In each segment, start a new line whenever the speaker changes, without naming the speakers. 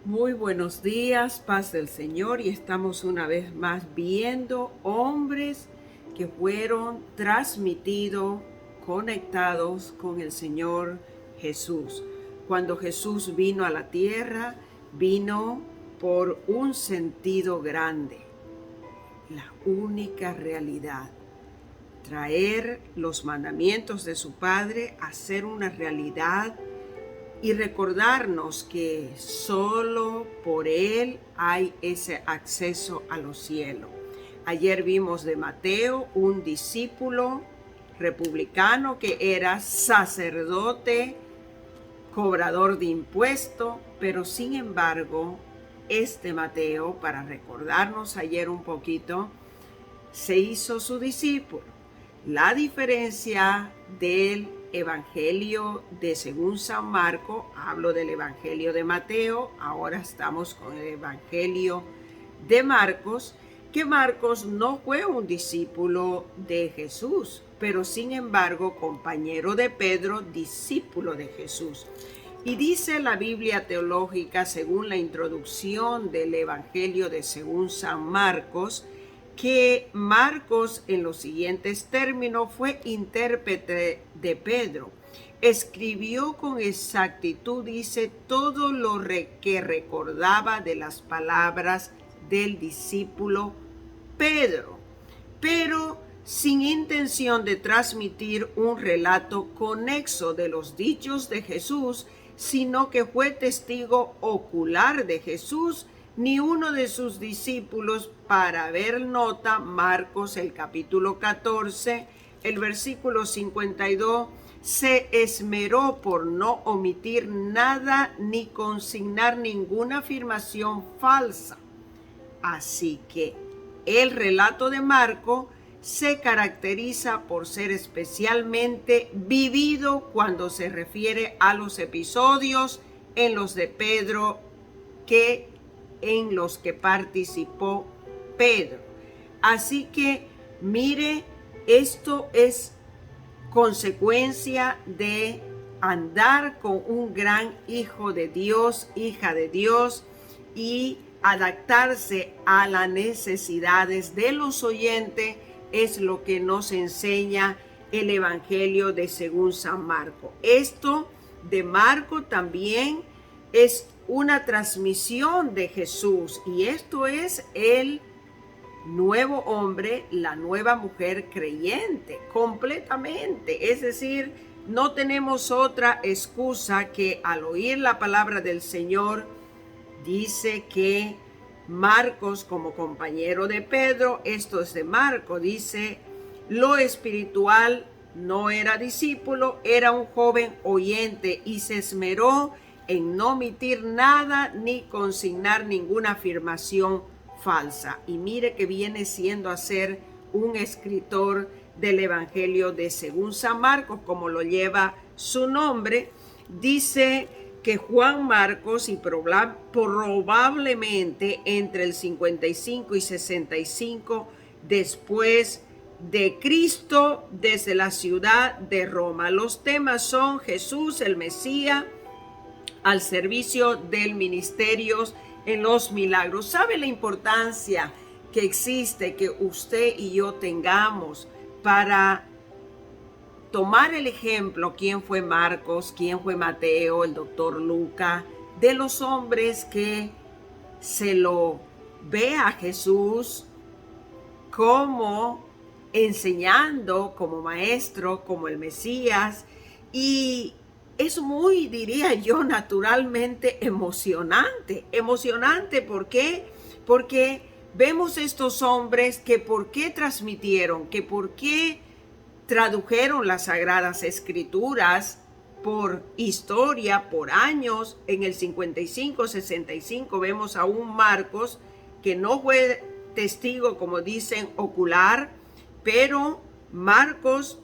Muy buenos días, paz del Señor, y estamos una vez más viendo hombres que fueron transmitidos, conectados con el Señor Jesús. Cuando Jesús vino a la tierra, vino por un sentido grande, la única realidad. Traer los mandamientos de su Padre a ser una realidad y recordarnos que solo por Él hay ese acceso a los cielos. Ayer vimos de Mateo, un discípulo republicano que era sacerdote, cobrador de impuestos, pero sin embargo, este Mateo, para recordarnos ayer un poquito, se hizo su discípulo. La diferencia del Evangelio de según San Marcos, hablo del Evangelio de Mateo, ahora estamos con el Evangelio de Marcos, que Marcos no fue un discípulo de Jesús, pero sin embargo compañero de Pedro, discípulo de Jesús. Y dice la Biblia teológica, según la introducción del Evangelio de según San Marcos, que Marcos en los siguientes términos fue intérprete de Pedro. Escribió con exactitud, dice, todo lo que recordaba de las palabras del discípulo Pedro, pero sin intención de transmitir un relato conexo de los dichos de Jesús, sino que fue testigo ocular de Jesús, ni uno de sus discípulos, para ver nota Marcos el capítulo 14, el versículo 52, se esmeró por no omitir nada ni consignar ninguna afirmación falsa. Así que el relato de Marcos se caracteriza por ser especialmente vivido cuando se refiere a los episodios en los de Pedro en los que participó Pedro. Así que mire, esto es consecuencia de andar con un gran hijo de Dios, hija de Dios, y adaptarse a las necesidades de los oyentes es lo que nos enseña el Evangelio de según San Marcos. Esto de Marcos también es una transmisión de Jesús, y esto es el nuevo hombre, la nueva mujer creyente, completamente. Es decir, no tenemos otra excusa que al oír la palabra del Señor, dice que Marcos, como compañero de Pedro, esto es de Marcos, dice, lo espiritual no era discípulo, era un joven oyente y se esmeró en no omitir nada ni consignar ninguna afirmación falsa. Y mire que viene siendo a ser un escritor del Evangelio de según San Marcos, como lo lleva su nombre. Dice que Juan Marcos, y probablemente entre el 55 y 65 después de Cristo, desde la ciudad de Roma. Los temas son Jesús, el Mesías, al servicio del ministerio en los milagros. ¿Sabe la importancia que existe que usted y yo tengamos para tomar el ejemplo? ¿Quién fue Marcos? ¿Quién fue Mateo? El doctor Lucas, de los hombres que se lo ve a Jesús como enseñando, como maestro, como el Mesías, y es muy, diría yo, naturalmente emocionante. Emocionante, ¿por qué? Porque vemos estos hombres que por qué transmitieron, que por qué tradujeron las Sagradas Escrituras por historia, por años. En el 55, 65 vemos a un Marcos que no fue testigo, como dicen, ocular, pero Marcos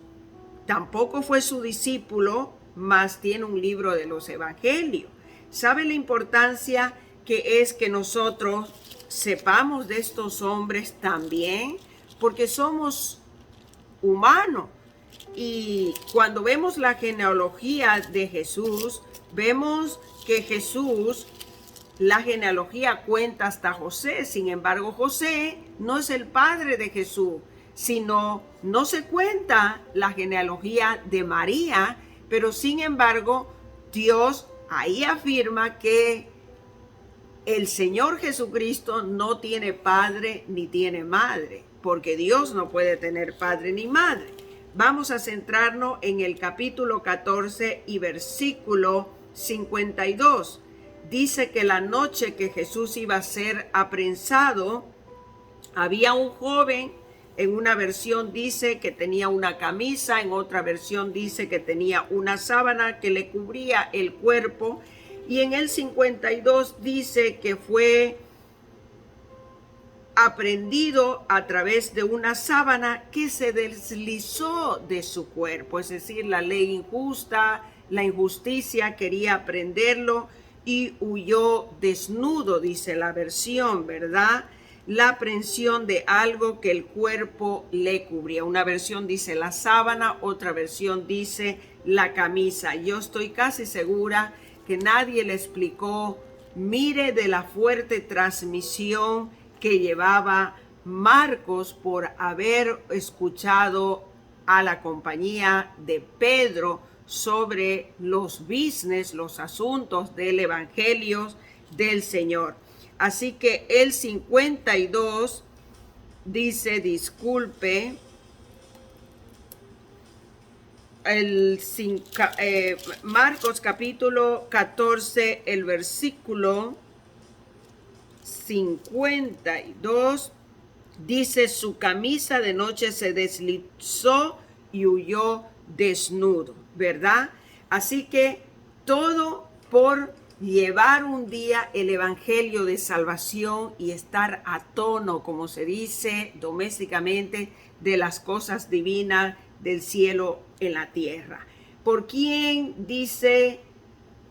tampoco fue su discípulo, mas tiene un libro de los evangelios. ¿Sabe la importancia que es que nosotros sepamos de estos hombres también? Porque somos humanos. Y cuando vemos la genealogía de Jesús, vemos que Jesús la genealogía cuenta hasta José. Sin embargo, José no es el padre de Jesús, sino no se cuenta la genealogía de María, pero sin embargo, Dios ahí afirma que el Señor Jesucristo no tiene padre ni tiene madre, porque Dios no puede tener padre ni madre. Vamos a centrarnos en el capítulo 14 y versículo 52. Dice que la noche que Jesús iba a ser apresado, había un joven. En una versión dice que tenía una camisa, en otra versión dice que tenía una sábana que le cubría el cuerpo, y en el 52 dice que fue aprendido a través de una sábana que se deslizó de su cuerpo. Es decir, la ley injusta, la injusticia quería aprenderlo y huyó desnudo, dice la versión, ¿verdad? La aprehensión de algo que el cuerpo le cubría. Una versión dice la sábana, otra versión dice la camisa. Yo estoy casi segura que nadie le explicó, mire de la fuerte transmisión que llevaba Marcos por haber escuchado a la compañía de Pedro sobre los business, los asuntos del evangelio del Señor. Así que el 52 dice, disculpe, Marcos capítulo 14, el versículo 52, dice, su camisa de noche se deslizó y huyó desnudo, ¿verdad? Así que todo por llevar un día el evangelio de salvación y estar a tono, como se dice domésticamente, de las cosas divinas del cielo en la tierra. ¿Por quién dice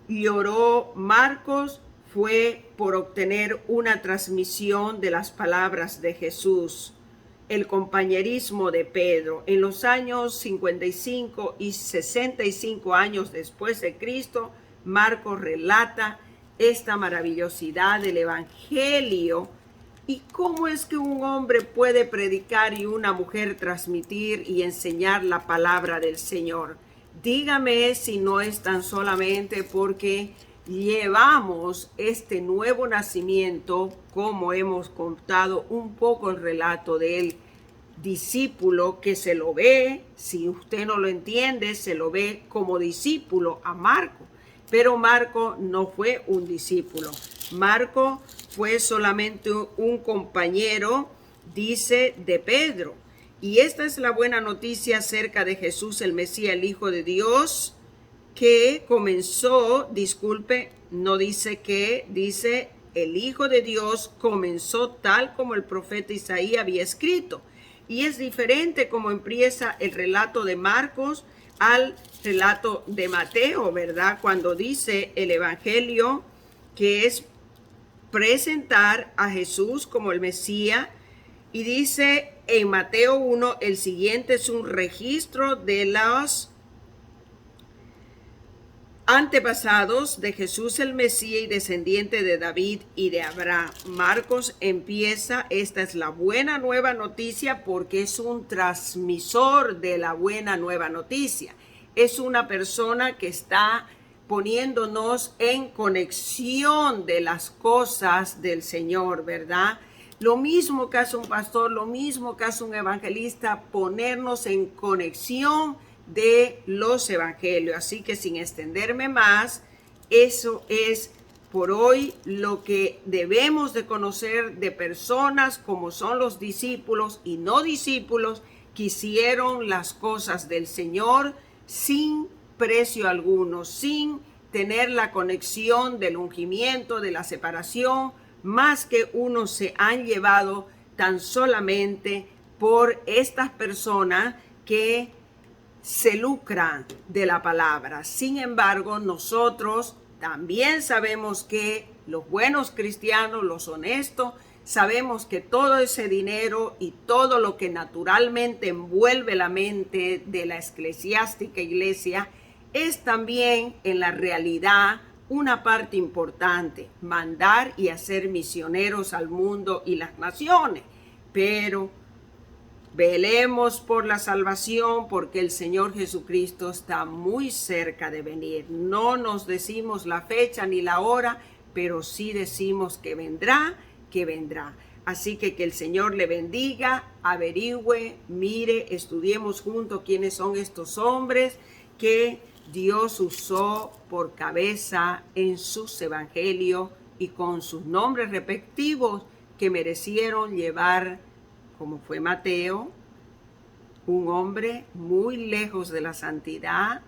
lloró Marcos? Fue por obtener una transmisión de las palabras de Jesús, el compañerismo de Pedro. En los años 55 y 65 años después de Cristo, Marcos relata esta maravillosidad del evangelio y cómo es que un hombre puede predicar y una mujer transmitir y enseñar la palabra del Señor. Dígame si no es tan solamente porque llevamos este nuevo nacimiento, como hemos contado un poco el relato del discípulo que se lo ve, si usted no lo entiende, se lo ve como discípulo a Marco. Pero Marco no fue un discípulo. Marco fue solamente un compañero, dice, de Pedro. Y esta es la buena noticia acerca de Jesús, el Mesías, el Hijo de Dios, que comenzó, disculpe, no dice que, dice el Hijo de Dios comenzó tal como el profeta Isaías había escrito. Y es diferente como empieza el relato de Marcos al relato de Mateo, ¿verdad? Cuando dice el evangelio que es presentar a Jesús como el Mesías, y dice en Mateo 1, el siguiente es un registro de los antepasados de Jesús el Mesías y descendiente de David y de Abraham. Marcos empieza, esta es la buena nueva noticia porque es un transmisor de la buena nueva noticia. Es una persona que está poniéndonos en conexión de las cosas del Señor, ¿verdad? Lo mismo que hace un pastor, lo mismo que hace un evangelista, ponernos en conexión de los evangelios. Así que sin extenderme más, eso es por hoy lo que debemos de conocer de personas como son los discípulos y no discípulos que hicieron las cosas del Señor sin precio alguno, sin tener la conexión del ungimiento, de la separación, más que unos se han llevado tan solamente por estas personas que se lucran de la palabra. Sin embargo, nosotros también sabemos que los buenos cristianos, los honestos, sabemos que todo ese dinero y todo lo que naturalmente envuelve la mente de la eclesiástica iglesia es también en la realidad una parte importante, mandar y hacer misioneros al mundo y las naciones, pero velemos por la salvación porque el Señor Jesucristo está muy cerca de venir. No nos decimos la fecha ni la hora, pero sí decimos que vendrá, que vendrá. Así que el Señor le bendiga, averigüe, mire, estudiemos juntos quiénes son estos hombres que Dios usó por cabeza en sus evangelios y con sus nombres respectivos que merecieron llevar, como fue Mateo, un hombre muy lejos de la santidad,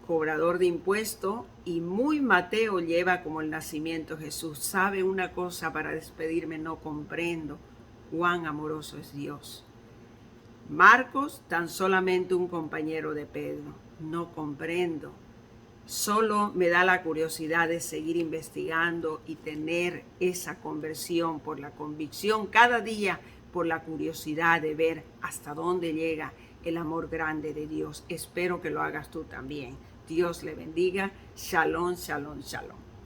cobrador de impuestos, y muy Mateo lleva como el nacimiento Jesús. ¿Sabe una cosa para despedirme? No comprendo cuán amoroso es Dios. Marcos, tan solamente un compañero de Pedro. No comprendo. Solo me da la curiosidad de seguir investigando y tener esa conversión por la convicción cada día, por la curiosidad de ver hasta dónde llega el amor grande de Dios. Espero que lo hagas tú también. Dios le bendiga. Shalom, shalom, shalom.